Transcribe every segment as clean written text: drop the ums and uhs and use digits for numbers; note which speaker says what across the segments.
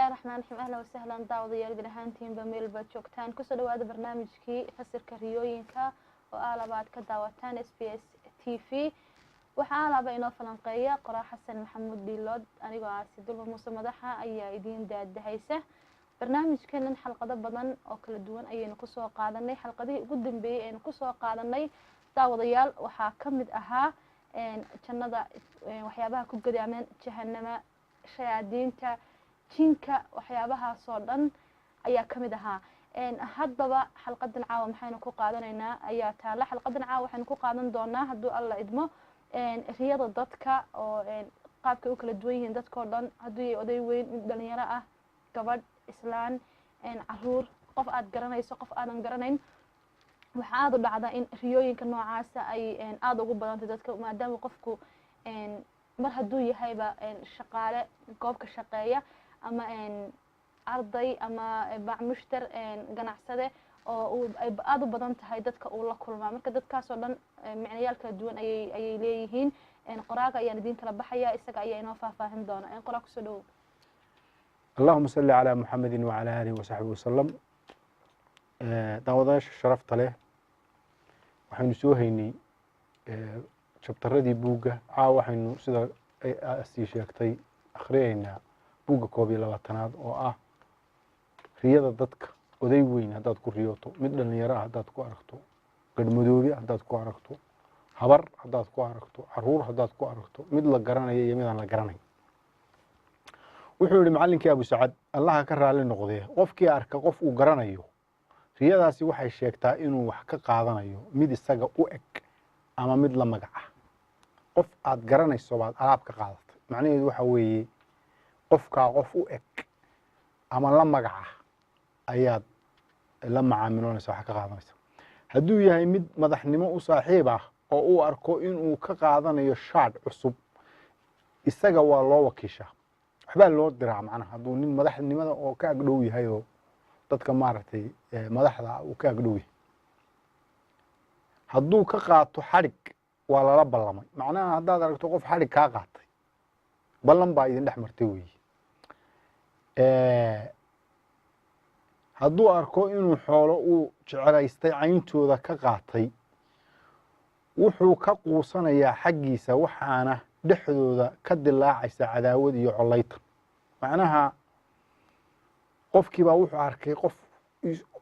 Speaker 1: الله الرحمن الرحيم. أهلا وسهلا داوديال جرهانتين بميل بجوكتان كسر هذا برنامجكي فسر كريوينكا وآلا بعد كداوتان SBS TV وحالا بينو فلنقية قرا حسن محمود ديلود أنا قاعد دول موسى مدحة أي إيدين داد هيسة برنامج كان حلقة بدن أو كل دوان أي نقصوا قاعدني حلقة دي قدام بي نقصوا قاعدني داوديال وحاكمد أها جنة وحيابها كوجد عمان جهنم شيادينتا jinka waxyaabahaasoo dhan ayaa ka mid ahaa haddaba xalqadan caawa maxaynu ku qaadanaynaa ayaa taala xalqadan caawa waxaynu ku qaadan doonaa hadduu alla idmo riyada dadka oo qaabkay u kala duwan yihiin dadkoo dhan hadduu oday weyn mid dhalinyaro ah gabadh islaan caruur qof aad garanayso qof aadan garanayn waxaa aad u dhacda in riyooyinka noocaasa ay aad ugu badantay dadka maadaama qofku mar hadduu yahayba shaqaale goobka shaqeeya ama arday ama bacmushtar ganacsade oo ay aad u badan tahay dadka uu la kulmaa marka dadkaas oo dhan macnayaal kala duwan ayay leeyihiin qoraaga ayaan idin kala baxaya isaga ayaa inoo faahfaahin doona qoraa ku soo dhawow
Speaker 2: اللهم صل على محمد وعلى آله وصحبه وسلم داوداش شرفت له waxaynu soo haynay chapteradii buuga waxaynu sida ay sheegtay akhriyeynaa buuga 22aad oo ah riyada dadka oday weyn hadaad ku riyooto mid dhalinyaro hadaad ku aragto gadmadoobi hadaad ku aragto habar hadaad ku aragto caruur hadaad ku aragto mid la garanayo iyo mid aan la garanayn wuxuu yiri macallinkii Abu Sacad Allah ka raali noqday qofkii arka qof uu garanayo riyadaasi waxay sheegtaa inuu wax ka qaadanayo mid isaga u eg ama mid la magac ah qof aad garanayso baad alaab ka qaadatay macnaheedu waxa weeye qofka qof u eg ama la magac ah ayaad la macaamiloonaysaa wax ka qaadanaysa hadduu yahay mid madaxnimo u saaxiib ah oo uu arko inuu ka qaadanayo shaad cusub isaga waa loo wakiishaa waxbaa loo diraa macnaha hadduu nin madaxnimada oo ka agdhow yahay oo dadka maaragtay madaxda uu ka agdhow yahay hadduu ka qaato xadhig waa lala ballamay macnaha haddaad aragto qof xadhig kaa qaatay ballan baa idin dhex martay weeye hadduu arko inuu xoolo uu jecelaystay cayntooda ka qaatay wuxuu ka quusanayaa xaggiisa waxaana dhexdooda ka dilaacaysa cadaawad iyo colaytan macnaha qofkiibaa wuxuu arkay qof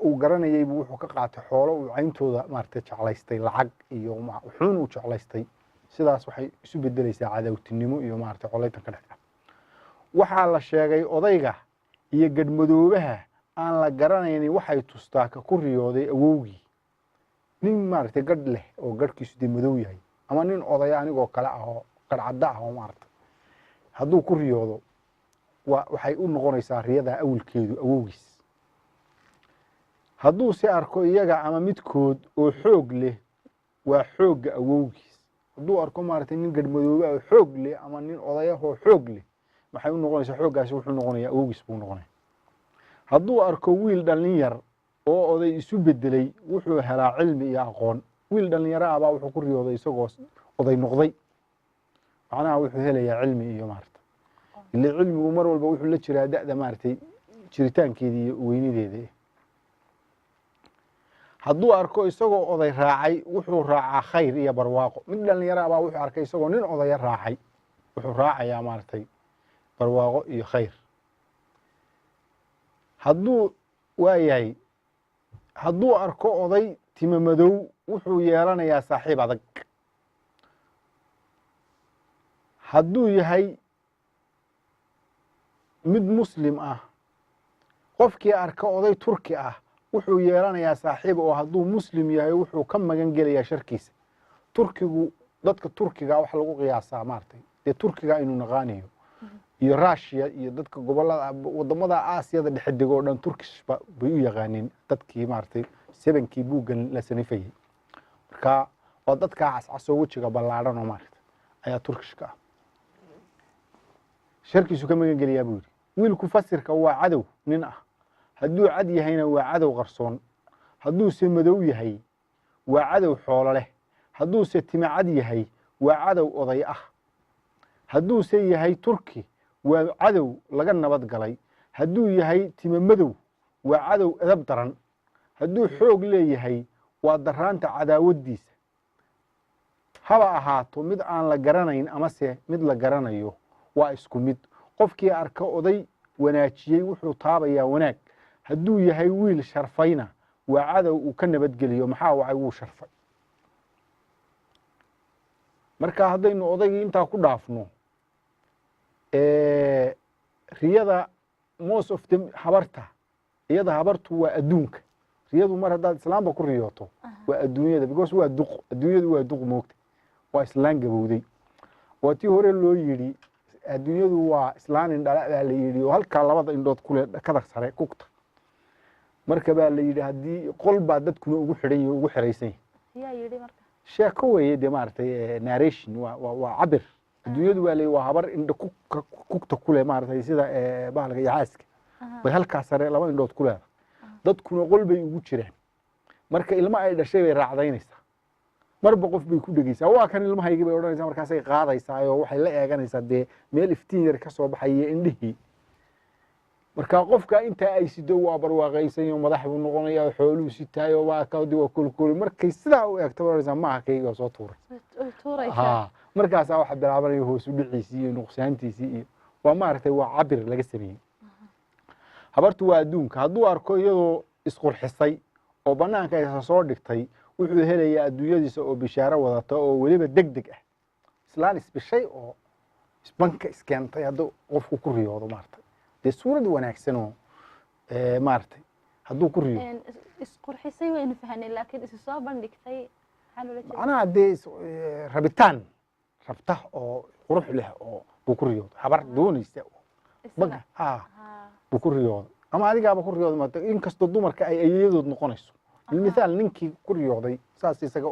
Speaker 2: uu garanayay buu wuxuu ka qaatay xoolo uu cayntooda maartay jecelaystay lacag iyo wuxuun uu jecelaystay sidaas waxay isu bedelaysaa cadaawtinimo iyo maartay colaytan ka dhexda waxaa la sheegay odayga iyo gadmadoobaha aan la garanaynin waxay tustaa ka ku riyooday awowgii nin maartay gadh leh oo gadhkiisu dii madow yahay ama nin odaya anigoo kale ah oo qadcadda ah oo maartay hadduu ku riyoodo waxay u noqonaysaa riyada awlkeedu awowgiis hadduu si arko iyaga ama midkood oo xoog leh waa xoogga awowgiis hadduu arko maartay nin gadmadooba oo xoog leh ama nin odayahoo xoog leh waxay u noqonaysaa xooggaasi wuxuu noqonayaa awowgiis buu noqonayaa hadduu arko wiil dhalin yar oo oday isu bedelay wuxuu helaa cilmi iyo aqoon wiil dhalinyaro ah baa wuxuu ku riyooday isagoo oday noqday macnaha wuxuu helayaa cilmi iyo maartay ilaa cilmigu mar walba wuxuu la jiraa da'da maartay jiritaankeeda iyo weynideeda hadduu arko isagoo oday raacay wuxuu raacaa khayr iyo barwaaqo mid dhalinyaro ah baa wuxuu arkay isagoo nin odaya raacay wuxuu raacayaa maartay barwaaqo iyo khayr hadduu waayahay hadduu arko oday timo madow wuxuu yeelanayaa saaxiib adag hadduu yahay mid muslim ah qofkii arka oday turki ah wuxuu yeelanayaa saaxiib oo hadduu muslim yahay wuxuu ka magan gelayaa sharkiisa turkigu dadka turkiga wax lagu qiyaasaa maartay dee turkiga inuu naqaanayo iyo Russia iyo dadka gobolada wadamada Aasiyada dhexe dego dhan Turkish bay u yaqaaneen dadkii maartay 7kii buugan la sanifayay marka oo dadka cascaso wajiga ballaaran oo maartay ayaa Turkishka sharkiisu ka magan geliyaa buu wiilku fasirka waa cadow nin ah hadduu cad yahayna waa cadow qarsoon hadduu se madow yahay waa cadow xoolo leh hadduu se timo cad yahay waa cadow oday ah hadduu se yahay turki waa cadow laga nabad galay hadduu yahay tima madow waa cadow edab daran hadduu xoog leeyahay waa daraanta cadaawaddiisa haba ahaato mid aan la garanayn amase mid la garanayo waa isku mid qofkii arka oday wanaajiyey wuxuu taabayaa wanaag hadduu yahay wiil sharfayna waa cadow uu ka nabadgeliyo maxaa wacay wuu sharfay marka haddaynu odaygii intaa ku dhaafno riyada most of the habarta iyada habartu waa adduunka riyadu mar haddaad islaamba ku riyooto waa adduunyada because waa duq adduunyadu waa duq moogta waa islaan gabowday waa tii hore loo yidhi adduunyadu waa islaan indhala baa la yidhi oo halkaa labada indhood kule kada sare kugta marka baa la yidhi haddii qol baa dadkuna ugu xidhan yahay ugu xiraysan yahay sheeko weeye dee maaragtay narration waa cabir adduunyadu waa leeyahay waa habar indho kugta kule maaragtay sida bahalka yaxaaska bay halkaa sare laba indhood ku leedahay dadkuna qol bay ugu jiraan marka ilmo ay dhashay bay raacdaynaysaa marba qof bay ku dhegeysaa waa kan ilmahaygii bay odhanaysaa markaasay qaadaysaa oo waxay la eeganaysaa dee meel iftiin yar ka soo baxaya indhihii marka qofka intaa ay sido waa barwaaqaysan iyo madax buu noqonayaa xooluhu sitaayo waa kawdi waa kulkuli markay sidaa u eegto odhanaysaa maaha kayga soo tuuray markaasaa waxa bilaabanaya hoos u dhiciisii iyo nuqsaantiisii iyo waa maaragtay waa cabir laga sameeyey habartu waa adduunka hadduu arko iyadoo isqurxisay oo bannaanka aysa soo dhigtay wuxuu helayaa adduunyadiisa oo bishaaro wadata oo weliba deg deg ah islaan isbishay oo isbanka iskeentay hadduu qofku ku riyoodo maaragtay dee suurad wanaagsan oo maaragtay hadduu ku riyo
Speaker 1: isqurxisay waynu fahanay laakiin isu soo bandhigtay
Speaker 2: macnaha dee rabitaan rabta oo qurux leh oo buu ku riyoodo habar doonaysa banka buu ku riyoodo ama adigaaba ku riyoodo maanta inkastoo dumarka ay ayadood noqonayso المثال ninkii ku riyooday saas isaga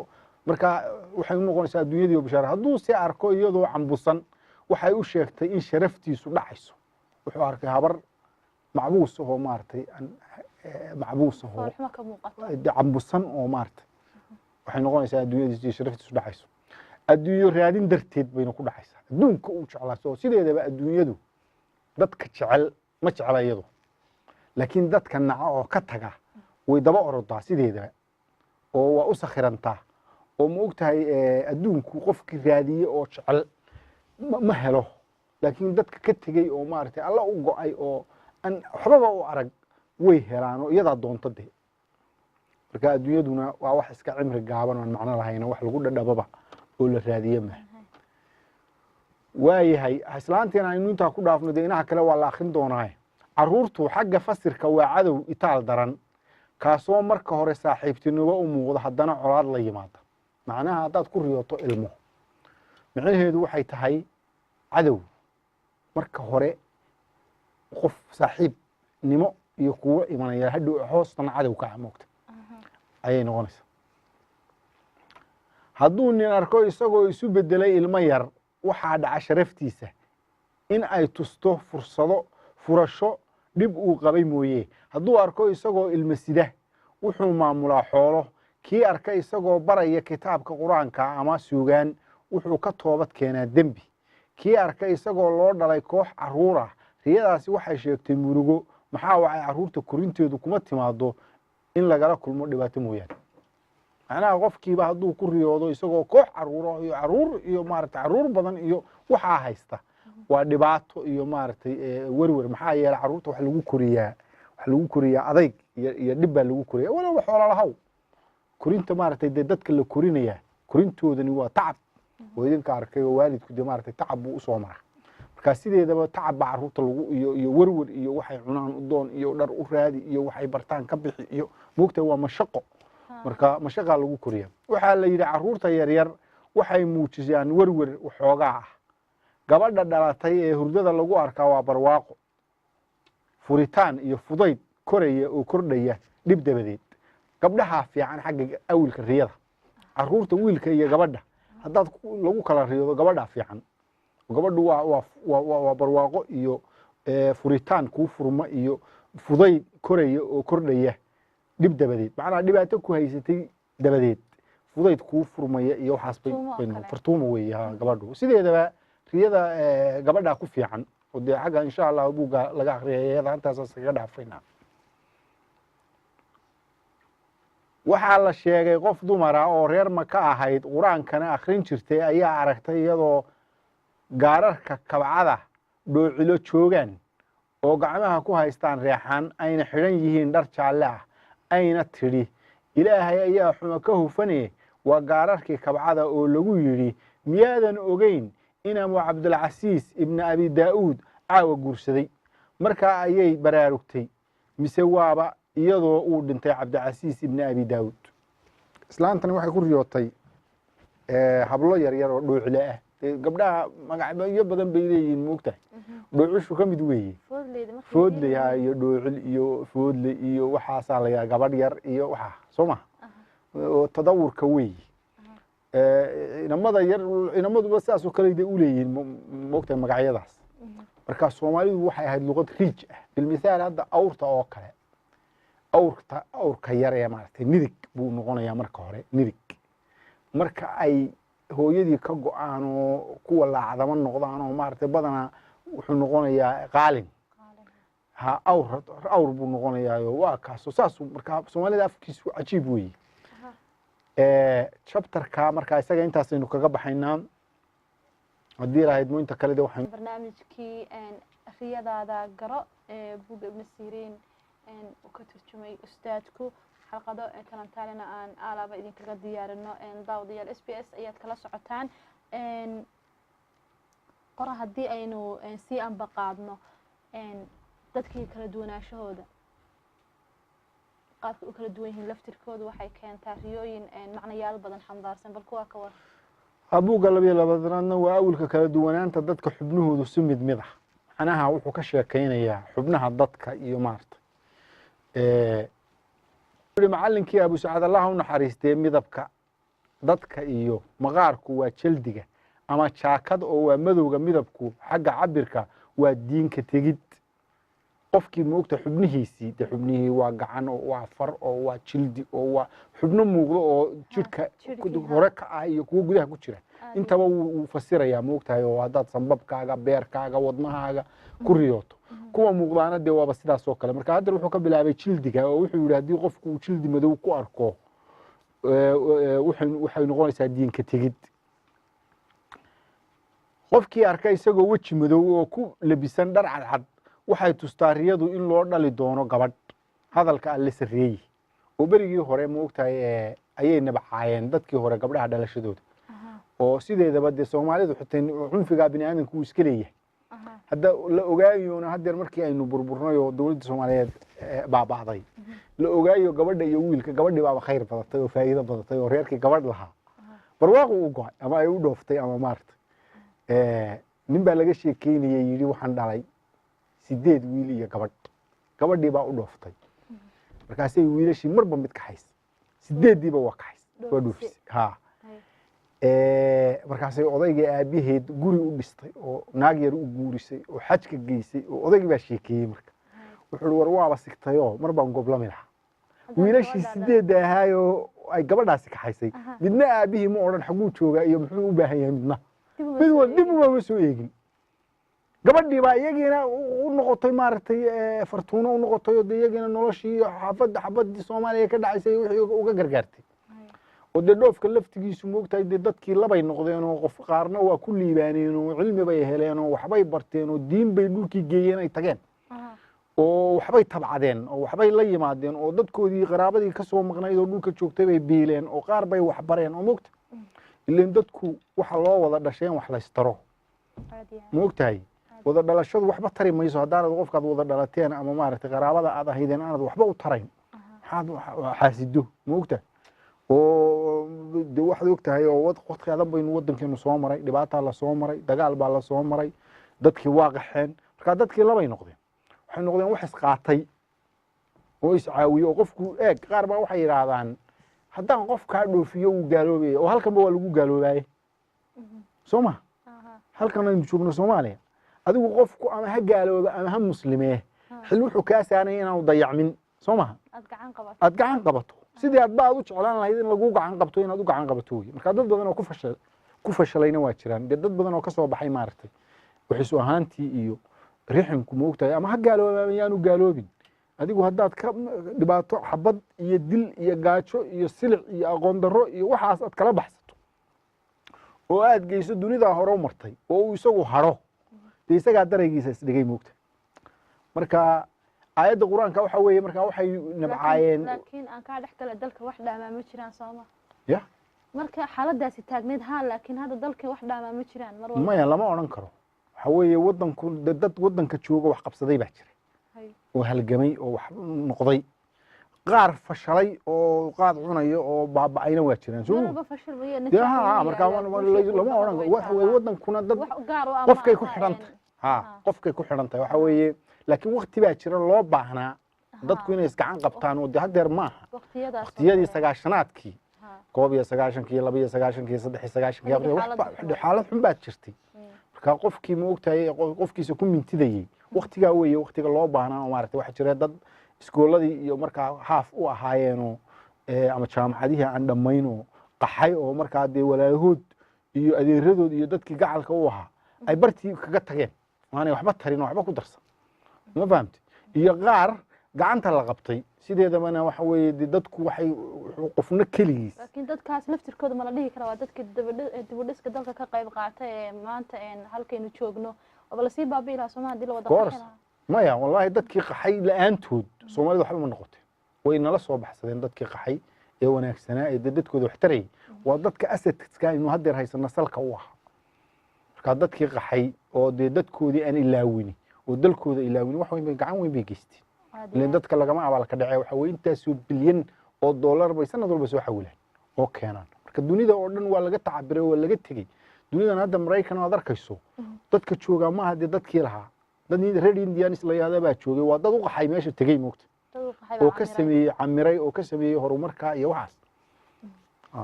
Speaker 2: marka waxay u noqonaysaa adduunyadii oo bishaar hadduu si arko iyadoo cambusan waxay u sheegtay in sharaftiisu dhacayso wuxuu arkay habar macbuus oo maartay macbuus oo cambusan oo maartay waxay noqonaysaa adduunyadiisa sharaftiisu dhacayso adduunyo raadin darteed bayna ku dhacaysaa adduunka uu jeclaaso sideedaba adduunyadu dadka jecel ma jecla iyadu laakiin dadka naca oo ka taga way daba orodaa sideedaba oo waa u sakhirantaa oo ma ogtahay adduunku qofkii raadiye oo jecel ma helo laakiin dadka ka tegey oo maaragtay alla u go'ay oo aan waxbaba u arag way helaan oo iyadaa doonto dee marka adduunyaduna waa wax iska cimri gaaban oon macno lahayn wax lagu dhadhababa oo la raadiye ma waayahay islaanteena aynu intaa ku dhaafno dee inaha kale waa la akhrin doonaaye carruurtu xagga fasirka waa cadow itaal daran kaasoo marka hore saaxiibtinimo u muuqdo haddana colaad la yimaada macnaha haddaad ku riyooto ilmo micnaheedu waxay tahay cadow marka hore qof saaxiibnimo iyo kuwa imanaya hadhow hoostana cadow ka moogta ayay noqonaysaa hadduu nin arko isagoo isu bedelay ilmo yar waxaa dhaca sharaftiisa in ay tusto furasho dhib uu qabay mooye hadduu arko isagoo ilmo sida wuxuu maamulaa xoolo kii arka isagoo baraya kitaabka qur-aanka ama suugaan wuxuu ka toobad keenaa dembi kii arka isagoo loo dhalay koox carruur ah riyadaasi waxay sheegtay murugo maxaa wacay carruurta korinteedu kuma timaado in lagala kulmo dhibaato mooyaane macnaha qofkiiba hadduu ku riyoodo isagoo koox carruur iyo maaragtay carruur badan iyo waxaa haysta waa dhibaato iyo maaragtay werwer maxaa yeelay carruurta wax lagu koriyaa adayg iyo dhib baa lagu koriyaa walow xoolo lahaw korinta maaragtay dee dadka la korinayaa korintoodani waa tacab oo idinka arkay oo waalidku dee maaragtay tacab buu usoo mara marka sideedaba tacab baa carruurta lagu iyo werwer iyo waxay cunaan u doon iyo dhar u raadi iyo waxay bartaan ka bixi iyo moogtahay waa mashaqo marka mashaqaa lagu koriyaa waxaa la yidhi carruurta yaryar waxay muujisaan werwer waxoogaa ah gabadha dhalatay ee hurdada lagu arkaa waa barwaaqo furitaan iyo fudayd koraya oo kordhaya dhib dabadeed gabdhaha fiican xagga awilka riyada carruurta wiilka iyo gabadha haddaad lagu kala riyado gabadha fiican gabadhu waa barwaaqo iyo furitaan kuu furma iyo fudayd koraya oo kordhaya dhib dabadeed macnaha dhibaato ku haysatay dabadeed fudayd kuu furmaya iyo waxaas bay fartuuma weeye gabadhu sideedaba riyada gabadha ku fiican oo dee xagga insha allah buugga laga akhriyay iyada intaas iskaga dhaafayna waxaa la sheegay qof dumara oo reer Maka ahayd quraankana akhrin jirtay ayaa aragtay iyadoo gaararka kabcada dhoocilo joogan oo gacmaha ku haystaan reexan ayna xidhan yihiin dhar jaalle ah ayna tidhi ilaahay ayaa xuma ka hufane waa gaararkii kabcada oo lagu yidhi miyaadan ogeyn inaamu cabdulcasiis ibni abi daa'uud caawa guursaday markaa ayay baraarugtay mise waaba iyadoo uu dhintay cabdilcasiis ibni abi daa'uud islaantani waxay ku riyootay hablo yaryar oo dhoocile ah gabdhaha magacyo badan bay leeyihiin moogtahay dhoocishu ka mid weeye foodley iyo dhoocil iyo foodley iyo waxaasaa layaa gabadh yar iyo waxaa soo maha oo tadawurka weeye inamada yar inamaduba sidaasoo kale day u leeyihiin moogtahay magacyadaas marka soomaalidu waxay ahayd luqad riij ah bilmithaal hadda awrta oo kale awrka yar ee maaragtay nidig buu noqonayaa marka hore nidig marka ay hooyadii ka go'aan oo kuwa laacdama noqdaan oo maaragtay badanaa wuxuu noqonayaa qaalin ha awr buu noqonayaayo waa kaaso saasuu markaa soomaalida afkiisu cajiib weeye chapterka markaa isaga intaasaynu kaga baxaynaa haddii lahayd mointa kale de waxaan
Speaker 1: barnaamijkii riyadaada garo buugga ibnu siriin uu ka turjumay ustaadku xalqado talantaalina aan aalaaba idinkaga diyaarino daawadayaal s b s ayaad kala socotaan qora haddii aynu sii anbaqaadno dadkii kala duwanaashahooda qaabka u kala duwan yihiin laftirkooda waxay keentaa riyooyin macnayaal badan xambaarsan bal kuwaa ka war
Speaker 2: buugga 22aadna waa awilka kala duwanaanta dadka xubnahoodu si mid mid ah macnaha wuxuu ka sheekaynayaa xubnaha dadka iyo maarta macallinkii abu sacad allah u naxariistee midabka dadka iyo maqaarku waa jaldiga ama jaakad oo waa madowga midabku xagga cabirka waa diinka tegid qofkii moogta xubnihiisii de xubnihii waa gacan oo waa far oo waa jildi oo waa xubno muuqdo oo jidhka hore ka ah iyo kuwa gudaha ku jira intaba wuu fasirayaa moogtahay oo haddaad sanbabkaaga beerkaaga wadnahaaga ku riyooto kuwa muuqdaana dee waaba sidaas oo kale marka hadda wuxuu ka bilaabay jildiga oo wuxuu yidhi haddii qofku uu jildi madow ku arko waxay noqonaysaa diinka tegid qofkii arka isagoo weji madow oo ku labisan dhar cadcad waxay tustaa riyadu in loo dhali doono gabadh hadalka alle sarreeyey oo berigii hore moogtahay ayay nabcaayeen dadkii hore gabdhaha dhalashadooda oo sideedaba dee soomaalidu xitaa cunfigaa bini aadamku uu iska leeyahay hadda la ogaayona haddeer markii aynu burburnay oo dowladda soomaaliyeed baaba'day la ogaayo gabadha iyo wiilka gabadhii baaba khayr badatay oo faa'iido badatay oo reerkii gabadh lahaa barwaaqu u go'ay ama ay u dhooftay ama maarta nin baa laga sheekeynayay yidhi waxaan dhalay 8 wiil iyo gabadhii baa u dhooftay markaasay wiilashii marba mid kaxays 8diiba waa kaxays waa dhoofisay ha markaasay odaygii aabaheed guri u dhistay oo naag yar u guurisay oo xajka geysay oo odaygii baa sheekeeyey marka wuxuu war waaba sigtayoo mar baan goblami lahaa wiilashii 8 ahaayoo ay gabadhaasi kaxaysay midna aabihii ma odhan xaguu joogaa iyo muxuu u baahan yahay midna dib uma soo eegin gabadhii baa iyagiina u noqotay maaragtay fartuuno u noqotay oo iyagiina noloshii iyo xabadii soomaaliya ka dhacaysay wixii uga gargaartay oo dee dhoofka laftigiisu moogtahay dee dadkii labay noqdeen oo qof qaarna waa ku liibaaneen oo cilmi bay heleen oo waxbay barteen oo diin bay dhulkii geeyeen ay tageen oo waxbay tabcadeen oo waxbay la yimaadeen oo dadkoodii qaraabadii ka soo maqnayd oo dhulka joogtay bay biileen oo qaar bay wax bareen oo moogta ileen dadku waxa loo wada dhasheen wax laystaro moogtahay wada dhalashadu waxba tari mayso haddaanad qofkaad wada dhalateen ama maaragtay qaraabada aad ahaydeen aanad waxba u tarayn maxaad xaasido moogtahay oo de waxaad ogtahay oo waqti adan baynu waddankeenu soo maray dhibaataa la soo maray dagaal baa la soo maray dadkii waa qaxeen markaa dadkii labay noqdeen waxay noqdeen wax isqaatay oo iscaawiye oo qofku eeg qaar baa waxay yidhaahdaan haddaan qof kaa dhoofiyo wuu gaaloobaya oo halkanba waa lagu gaaloobaye soo ma halkan aynu joogno soomaaliya adigu qofku ama ha gaalooba ama ha muslimee xil wuxuu kaa saaraya inaanu dayacmin soo maha aad gacan qabato sidii aadba aad u jeclaan lahayd in lagu gacan qabto inaad u gacan qabato wey marka dad badan oo ku fashalayna waa jiraan dee dad badan oo ka soo baxay maaragtay waxiisu ahaantii iyo riximku ma ogtahay ama ha gaaloobaa ama yaanu gaaloobin adigu haddaad ka dhibaato xabad iyo dil iyo gaajo iyo silic iyo aqoon darro iyo waxaas aad kala baxsato oo aad geyso dunidaa hore u martay oo uu isagu haro dee isagaa daraygiisa isdhigay moogta marka aayadda qur-aanka waxa weeye markaa waxay nabcaayeen
Speaker 1: laakiin aan kaa dhex gala dalka wax dhaamaa ma jiraan sooma
Speaker 2: ya
Speaker 1: marka xaaladaasi taagneed haa laakiin hadda dalka wax dhaamaa ma jiraan mar walba
Speaker 2: maya lama odhan karo waxa weeye waddanku dad waddanka jooga wax qabsaday baa jira oo halgamay oo wax noqday qaar fashalay oo qaad cunayo oo baaba'ayna waa jiraan soo markaa lama odhan waxa weeye waddankuna dad qofkay ku xidhan tahay qofkay ku xidhan tahay waxa weeye laakiin wakti baa jira loo baahnaa dadku inay isgacan qabtaan oo de haddeer maaha waqtiyadii sagaashanaadkii 1991 1992 1993 xaalad xun baad jirtay marka qofkii ma ogtahay qofkiisa ku mintidayay waqtigaa weeye waqtiga loo baahnaa maaragtay waxa jira dad iskooladii iyo markaa haaf u ahaayeenoo ama jaamacadihii aan dhammaynoo qaxay oo markaa dee walaalahood iyo adeeradood iyo dadkii gacalka u ahaa ay bartii kaga tageen maanay waxba tarin oo waxba ku darsan ma fahamtid iyo qaar gacanta la qabtay sideedabana waxa weeye dadku waxay qofna keligiis
Speaker 1: laakiin dadkaas laftirkooda ma la dhihi karaa waa dadka dibadhiska dalka ka qayb qaatay ee maanta halkaynu joogno oo la sii baabi'i lahaa Soomaaliya hadii la wada qaxay
Speaker 2: maya wallahi dadkii qaxay la'aantood Soomaalida waxba ma noqotay way nala soo baxsadeen dadkii qaxay ee wanaagsanaa ee dadkooda wax taray waa dadka asadka inuu haddeer haysana salka u ahaa marka dadkii qaxay oo dadkoodii aan ilaawini oo dalkooda ilaawini wax weyn bay gacan weyn bay geysteen ileen dadka lagama abaal ka dhacay waxa weeye intaasoo bilyan oo dollar bay sanad walba soo xawilaan oo keenaan marka dunida oo dhan waa laga tacabiray oo laga tegey dunidan hadda Mareykan aad arkayso dadka jooga ma aha dadkii lahaa dadii reer Indians la yaada baa joogay waa dad u qaxay meesha tagay moogta oo ka sameeyay camiray oo ka sameeyay horumarka iyo waxaas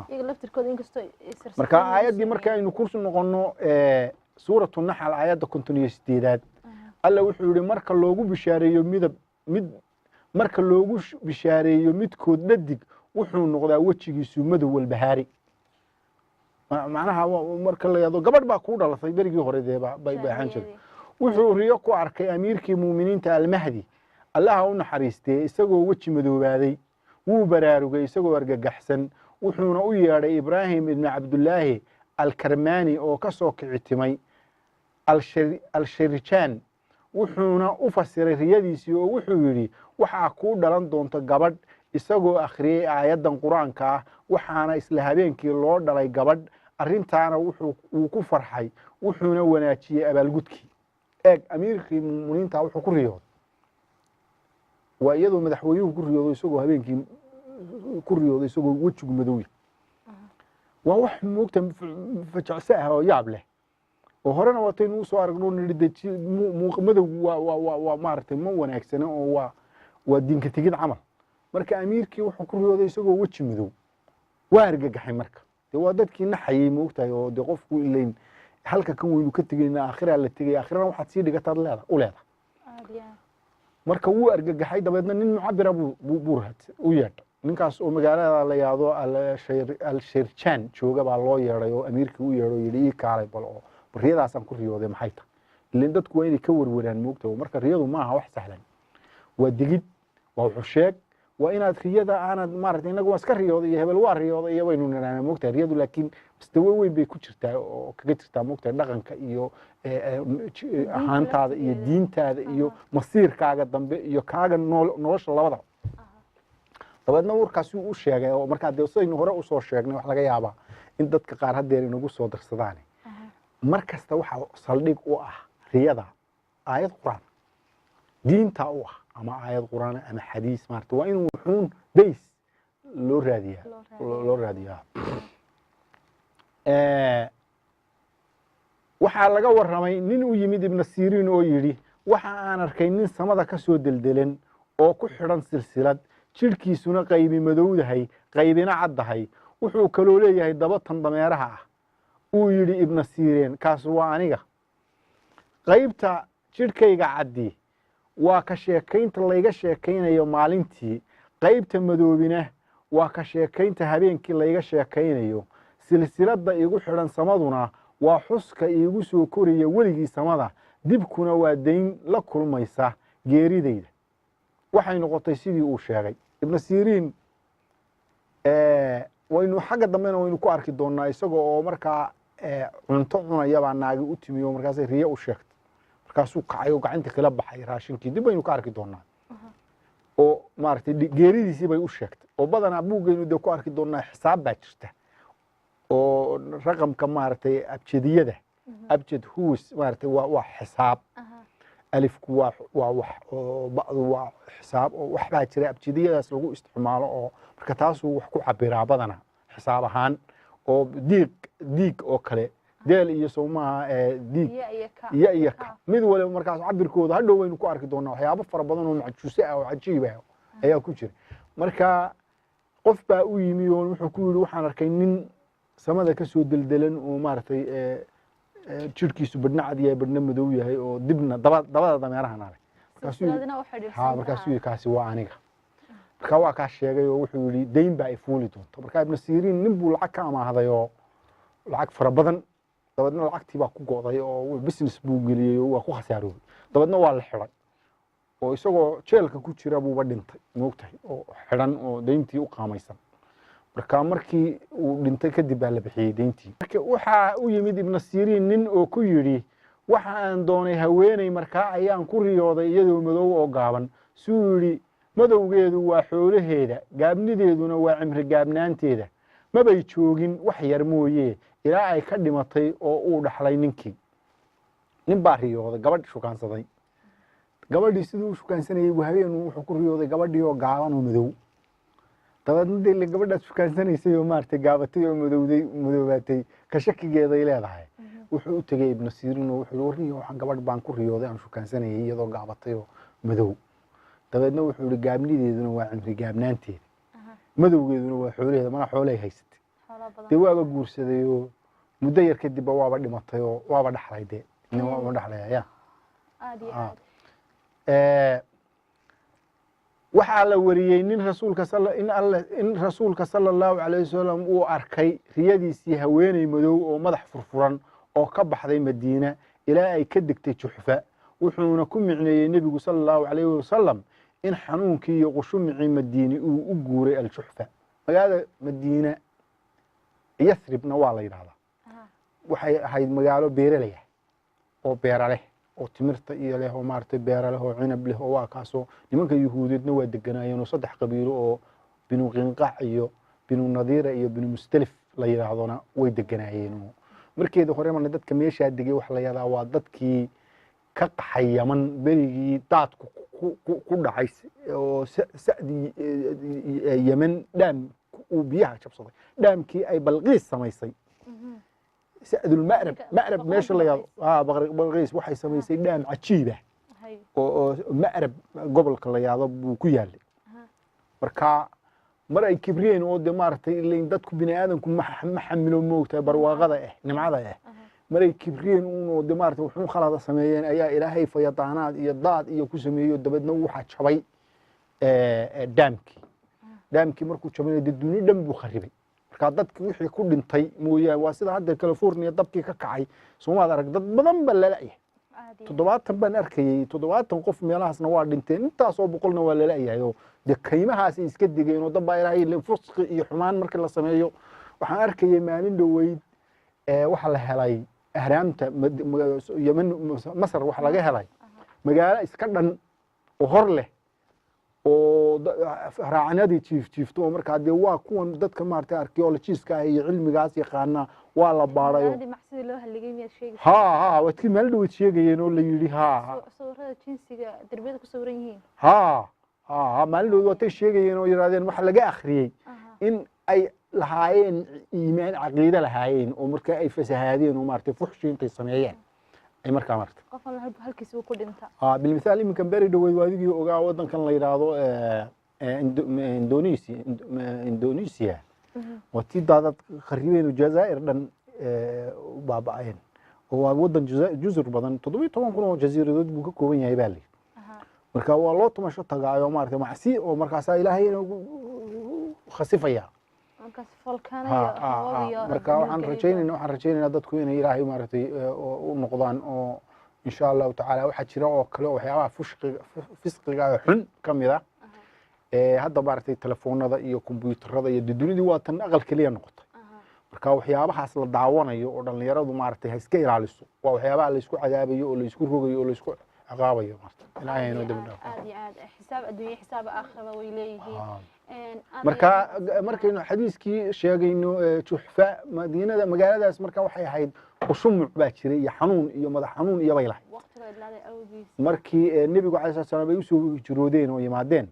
Speaker 1: iyaga laftirkooda inkastoo
Speaker 2: marka aayadii marka aynu ku noqono suuratu naxal aayadda 58aad alla wuxuu yiri marka loogu bishaareeyo marka loogu bishaareeyo midkood dhadig wuxuu noqdaa wajigiisu madow walbahaari macnaha marka la yado gabadh baa ku dhalatay berigii hore bay baahan jirtay wuxuu riyo ku arkay amiirkii muuminiinta almahdi allaha u naxariistay isagoo waji madoobaaday wuu baraarugay isagoo argagaxsan wuxuuna u yeedhay ibraahim ibn cabdullaahi alkarmaani oo ka soo kicitimay al-shirjaan wuxuuna u fasiray riyadiisii oo wuxuu yidhi waxaa kuu dhalan doonta gabadh isagoo akhriyey aayaddan qur-aanka ah waxaana isla habeenkii loo dhalay gabadh arrintaana wuu ku farxay wuxuuna wanaajiyey abaalgudkii eeg amiirkii muuminiinta wuxuu ku riyooday waa iyadoo madaxweynuhu ku riyooday isagoo habeenkii ku riyooday isagoo wejigu madow waa wax moogta fajacso ah oo yaab leh oo horena waataynu u soo aragno nidhi madowgu waa maaragtay ma wanaagsana oo waa diinka tegid camal marka amiirkii wuxuu ku riyooday isagoo weji madow waa argagaxay marka dee waa dadkii naxayey moogtahay oo dee qofku ilayn halka kan weynu ka tegayna aakhira la tegay aakhirana waxaad sii dhigataad leedahay marka wuu argagaxay dabeedna nin mucabira buu u yeedhay ninkaas oo magaalada la yaado al-shirjaan jooga baa loo yeedhay oo amiirkii u yeedhay oo yidhi ii kaalay bal oo riyadaasaan ku riyooday maxay tahay ileen dadku waa inay ka warwaraan moogtahay marka riyadu maaha wax sahlan waa digid waa wuxuu sheeg waa inaad riyada aanad maaragtay inagu waa iska riyooday iyo hebel waa riyooday iyo waynu niraana moogtahay riyadu laakiin mustawa weyn bay ku jirtaa oo kaga jirtaa moogtahay dhaqanka iyo ahaantaada iyo diintaada iyo masiirkaaga dambe iyo kaaga nolosha labada dabeedna warkaasi u sheegay oo markaa dee sidaynu hore u soo sheegnay wax laga yaabaa in dadka qaar haddeer inagu soo darsadaan mar kasta waxaa saldhig u ah riyada aayad quraan diinta u ah ama aayad quraan ama xadiis maarta waa inuu wuxuun days loo raadiyaa waxaa laga warramay nin u yimid ibn siriin oo yidhi waxa aan arkay nin samada ka soo deldelan oo ku xidhan silsilad jidhkiisuna qaybi madowdahay qaybina caddahay wuxuu kaloo leeyahay dabatan dameeraha ah uu yidhi ibn siriin kaas waa aniga qaybta jidhkayga caddi waa ka sheekaynta layga sheekaynayo maalintii qaybta madoobina waa ka sheekaynta habeenkii layga sheekaynayo silsiladda igu xidhan samaduna waa xuska iigu soo koraya weligii samada dibkuna waa dayn la kulmaysa geeridayda waxay noqotay sidii uu sheegay ibnu siriin waynu xagga dambena waynu ku arki doonaa isagoo oo markaa cunto cunaya baa naagi u timi oo markaasay riye u sheegtay markaasuu kacay oo gacanta kala baxay raashinkii dib baynu ka arki doonaa oo maaragtay geeridiisii bay u sheegtay oo badanaa buuggaynu dee ku arki doonaa xisaab baa jirta oo raqamka maaragtay abjadiyada abjad huus maaragtay waa xisaab alifku waa wax oo ba'du waa xisaab oo wax baa jira abjadiyadaas lagu isticmaalo oo marka taasuu wax ku cabiraa badana xisaab ahaan oo diig oo kale deel iyo soomaha diig iyo ka mid waliba markaas cabirkooda hadhow waynu ku arki doonaa waxyaabo fara badan oo macjuuse ah oo cajiib ah ayaa ku jira marka qof baa u yimi oo wuxuu ku yidhi waxaan arkay nin samada ka soo deldelan oo maaragtay jirkiisu badhna cad yahay badhna madow yahay oo dibna dabada dameerahan ale markaasuu yidhi kaasi waa aniga marka waa kaa sheegay oo wuxuu yidhi dayn baa ay fuuli doonto marka ibnu siriin nin buu lacag ka amaahday oo lacag fara badan dabeedna lacagtii baa ku go'day oo business buu geliyey oo waa ku khasaaroobay dabeedna waa la xidhay oo isagoo jeelka ku jira buuba dhintay moogtahay oo xidhan oo dayntii u qaamaysan marka markii uu dhintay kadib baa la bixiyey dayntii marka waxaa u yimid ibnu siriin nin oo ku yidhi waxa aan doonay haweeney markaa ayaan ku riyooday iyadoo madow oo gaaban suu yidhi madowgeedu waa xoolaheeda gaabnideeduna waa cimri gaabnaanteeda mabay joogin wax yar mooye ilaa ay ka dhimatay oo uu dhaxlay ninkii nin baa riyooday gabadh shukaansaday gabadhii siduu u shukaansanayey buu habeenuu wuxuu ku riyooday gabadhii oo gaaban oo madow dabeedna dee gabadhaas shukansanaysay oo maaragtay gaabatay oo madoobaatay ka shakigeeday leedahay wuxuu u tegey ibnu siriin oo wuxuu warniyo waxaan gabadh baan ku riyooday aan shukaansanayay iyadoo gaabatay oo madow dabeedna wuxuu yidhi gaabnideeduna waa cimri gaabnaanteeda madowgeeduna waa xoolaheeda mana xoolay haysatay dee waaba guursaday oo muddo yar kadibba waaba dhimatay oo waaba dhaxlay dee waaba dhaxlaya waxaa la wariyey in rasuulka sala allahu calayh wasalam uu arkay riyadiisii haweeney madow oo madax furfuran oo ka baxday madiina ilaa ay ka degtay juxfa wuxuuna ku micneeyey nebigu sala allahu calayh wasalam in xanuunkii iyo qushumicii madiini uu u guuray aljuxfa magaalada madiina yasribna waa la yidhahdaa waxay ahayd magaalo beeraley ah oo beera leh oo timirta iyo leh oo maaragtay beera leh oo cinab leh oo waa kaasoo nimanka yuhuudeedna waa deganaayeen oo 3 qabiilo oo binu qinqac iyo binu nadiira iyo binu mustalif la yidhaahdona way deganaayeen markeeda hore marna dadka meeshaa degay wax la yadaa waa dadkii ka qaxay Yaman berigii daadku ku dhacay oo sa'di Yaman dhaam uu biyaha jabsaday dhaamkii ay Balqiis samaysay سعد المأرب ماشي اللي بلقيس waxay samaysay dhaam cajiib ah oo ma'rab gobolka la yaado buu ku yaalay marka mar ay kibriyeen oo de maartay ilaa dadku bini aadanku ma xamilo moogta barwaaqada ah nimcada ah mar ay kibriyeen oo de maartay wuxuu khalada sameeyeen ayaa ilaahay fayadaanaad iyo daad iyo ku sameeyo dabadna waxa jabay dhaamkii markuu jabay dadweyne dhan buu kharibay marka dadkii wixii ku dhintay mooyaan waa sida hadda California dabkii ka kacay Soomaaliya arag dad badan baa la laayay 70 baan arkayay 70 qof meelahaasna waa dhinteen intaas oo boqolna waa la laayay oo de kaymahaas iska digeen oo dad ilaahay la fusqi iyo xumaan markii la sameeyo waxaan arkayay maalin dhaweyd waxa la helay ahraamta Yemen Masar waxa laga helay magaalo iska dhan oo hor leh oo raacanadii jiifto marka de waa kuwan dadka maartay archaeologist-ka iyo cilmigaas yaqaana waa la baarayo ha wadkii meel dhow sheegayeen oo la yiri
Speaker 1: sawirada jinsiga darbiyada ku sawiran yihiin
Speaker 2: maalin dhow watay sheegayeen oo yiraahdeen waxa laga akhriyay in ay lahaayeen iimaan caqiida lahaayeen oo marka ay fasahaadeen oo maartay fuxshiin intay sameeyeen ay markaa martay
Speaker 1: qofna halkiis uu ku dhinta
Speaker 2: بالمثال يمكن باري دhoweyd waadigii ogaa wadankan la yiraahdo Indonesia wati daadad kharibeen Jazaa'ir dhan baaba'een oo waa wadan jazir badan 17 kun oo jasiiradood buu ka kooban yahay baa marka waa loo tumasho tagaayo maartay macsi oo markaas ilaahay khasifaya
Speaker 1: markaas volcano
Speaker 2: marka waxaan rajaynaynaa dadku inay ilaahay maartay u noqdaan oo إن شاء الله تعالى واحد شراء كله وحياة فسق حن كميرة هذا بارتي تلفون هذا يو كمبيوتر هذا يدوني دي وقت نقل كلية نقطة marka waxyaabahaas la daawanayo oo dhalinyaradu maartay iska ilaaliso waa waxyaabaha la isku cadaabayo oo la isku rogayo oo la isku ciqaabayo ilaahay inuu dib dhaafo
Speaker 1: aad xisaab adduunyo xisaab aakhirada way leeyihiin
Speaker 2: markaynu xadiiskii sheegayno juhfa madiinada magaaladaas marka waxay ahayd qushumuc baa jiray iyo xanuun iyo madax xanuun iyo baylahay
Speaker 1: waqtiga ilaaday awgiis
Speaker 2: markii nabigu calaysay salaam ay u soo jiroodeen oo yimaadeen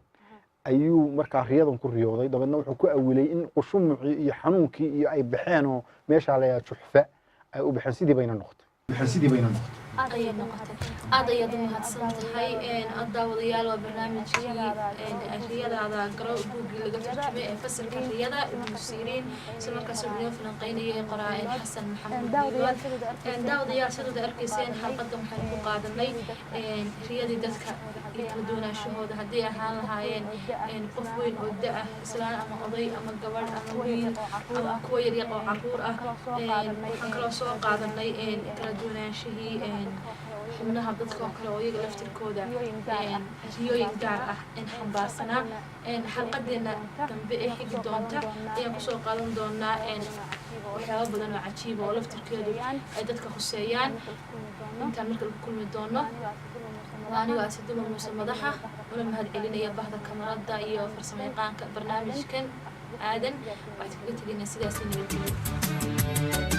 Speaker 2: ayuu markaa riyadan ku riyooday dabeedna wuxuu ku awilay in qushumucii iyo xanuunkii iyo ay baxeen oo meesha la juhfa ay u baxeen sidii bayna noqotay
Speaker 3: aad ayaad u mahadsantahay daawadayaal waa barnaamijkii riyadaada garow buuggii laga tarjumay ee fasalka riyada ibnu siriin isla markaas inoo falanqeynayay qoraa xasan maxamed daawadayaal sidoo arkayseen xalqadan waxaan ku qaadanay riyadii dadka iyo kala duwanaanshahooda haddii ahaan lahaayeen qof weyn oo da ah islaan ama oday ama gabadh ama wiil ama kuwa yaryar oo caruur ah waxaan kaloo soo qaadanay kala duwanaanshihii xubnaha dadka oo kale oo iyaga laftirkooda riyooyin gaar ah xambaarsanaa xalqadeena dambe ee xigi doonta ayaan kusoo qaadan doonaa waxyaabo badan oo cajiiba oo laftirkeedu ay dadka khuseeyaan intaan marka lagu kulmi doono aniga asiduma muuse madaxa una mahad celinaya bahda kamarada iyo farsamayaqaanka barnaamijkan aadan waxaad kaga tegaynaa sidaas nabadgelyo